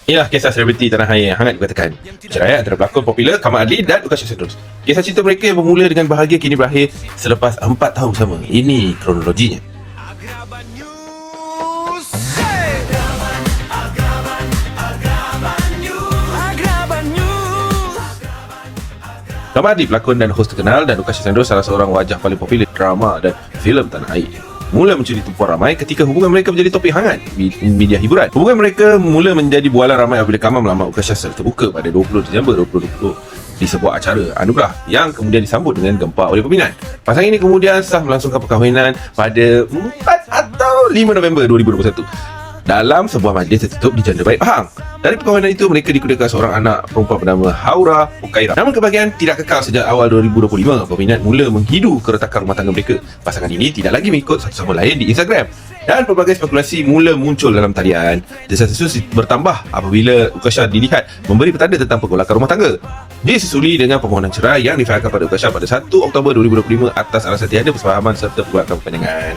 Inilah kisah selebriti tanah air yang hangat dikatakan. Perceraian antara pelakon popular Kamal Adli dan Ukasha Sendros. Kisah cinta mereka yang bermula dengan bahagia kini berakhir selepas 4 tahun bersama. Ini kronologinya. Kamal Adli, pelakon dan hos terkenal, dan Ukasha Sendros salah seorang wajah paling popular drama dan filem tanah air, mula mencuri tumpuan ramai ketika hubungan mereka menjadi topik hangat di media hiburan. Hubungan mereka mula menjadi bualan ramai apabila Kamal melamar Ukasha secara terbuka pada 20 Disember 2020 di sebuah acara anugerah yang kemudian disambut dengan gempar oleh peminat. Pasangan ini kemudian sah melangsungkan perkahwinan pada 4 atau 5 November 2021 dalam sebuah majlis tertutup di Janda Baik Pahang. Dari perkahwinan itu, mereka dikurniakan seorang anak perempuan bernama Haura Ukaira. Namun kebahagiaan tidak kekal. Sejak awal 2025, peminat mula menghidu keretakan rumah tangga mereka. Pasangan ini tidak lagi mengikut satu sama lain di Instagram, dan pelbagai spekulasi mula muncul dalam talian. Desas-desus bertambah apabila Ukasha dilihat memberi petanda tentang pergolakan rumah tangga. Disusuli dengan permohonan cerai yang difailkan pada Ukasha pada 1 Oktober 2025 atas alasan tiada persefahaman serta pergolakan perpanjangan.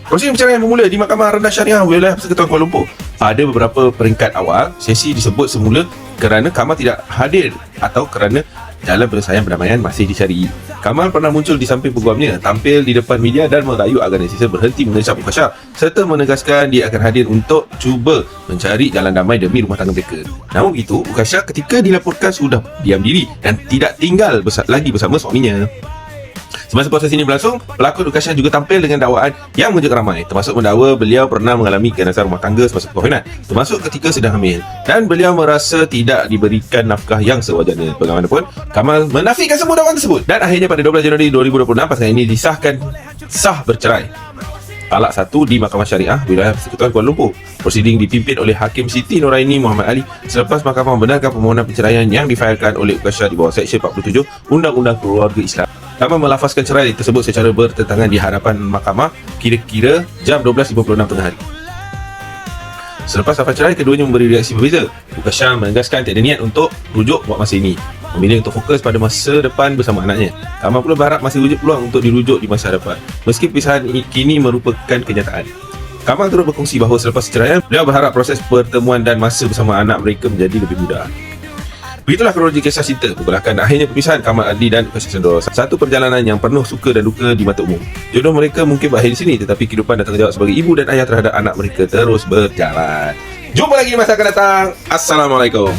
Proses perceraian bermula di Mahkamah Rendah Syariah Wilayah Persekutuan Kuala Lumpur. Pada beberapa peringkat awal, sesi disebut semula kerana Kamal tidak hadir atau kerana jalan penyelesaian perdamaian masih dicari. Kamal pernah muncul di samping peguamnya, tampil di depan media dan merayu agar netizen berhenti mengecap Ukasha serta menegaskan dia akan hadir untuk cuba mencari jalan damai demi rumah tangga mereka. Namun begitu, Ukasha ketika dilaporkan sudah diam diri dan tidak tinggal lagi bersama suaminya. Semasa proses ini berlangsung, pelakon Ukasha juga tampil dengan dakwaan yang mengejutkan ramai, termasuk mendakwa beliau pernah mengalami keganasan rumah tangga semasa perkahwinan, termasuk ketika sedang hamil, dan beliau merasa tidak diberikan nafkah yang sewajarnya. Bagaimanapun, Kamal menafikan semua dakwaan tersebut, dan akhirnya pada 12 Januari 2026 pasangan ini disahkan sah bercerai talak 1 di Mahkamah Syariah Wilayah Persekutuan Kuala Lumpur. Prosiding dipimpin oleh Hakim Siti Noraini Muhammad Ali selepas mahkamah membenarkan permohonan perceraian yang difailkan oleh Ukasha di bawah Seksyen 47 Undang-Undang Keluarga Islam. Kamal melafazkan cerai tersebut secara bertentangan di hadapan mahkamah kira-kira jam 12.56 tengah hari. Selepas lafaz cerai, keduanya memberi reaksi berbeza. Ukasha menegaskan tiada niat untuk rujuk buat masa ini, memilih untuk fokus pada masa depan bersama anaknya. Kamal pula berharap masih wujud peluang untuk dirujuk di masa depan, meski perpisahan kini merupakan kenyataan. Kamal turut berkongsi bahawa selepas perceraian, beliau berharap proses pertemuan dan masa bersama anak mereka menjadi lebih mudah. Begitulah kronologi kisah cinta pergolakan akhirnya perpisahan Kamal Adli dan Ukasha Sendros. Satu perjalanan yang penuh suka dan duka di mata umum. Jodoh mereka mungkin berakhir di sini, tetapi kehidupan dan tanggungjawab sebagai ibu dan ayah terhadap anak mereka terus berjalan. Jumpa lagi di masa akan datang. Assalamualaikum.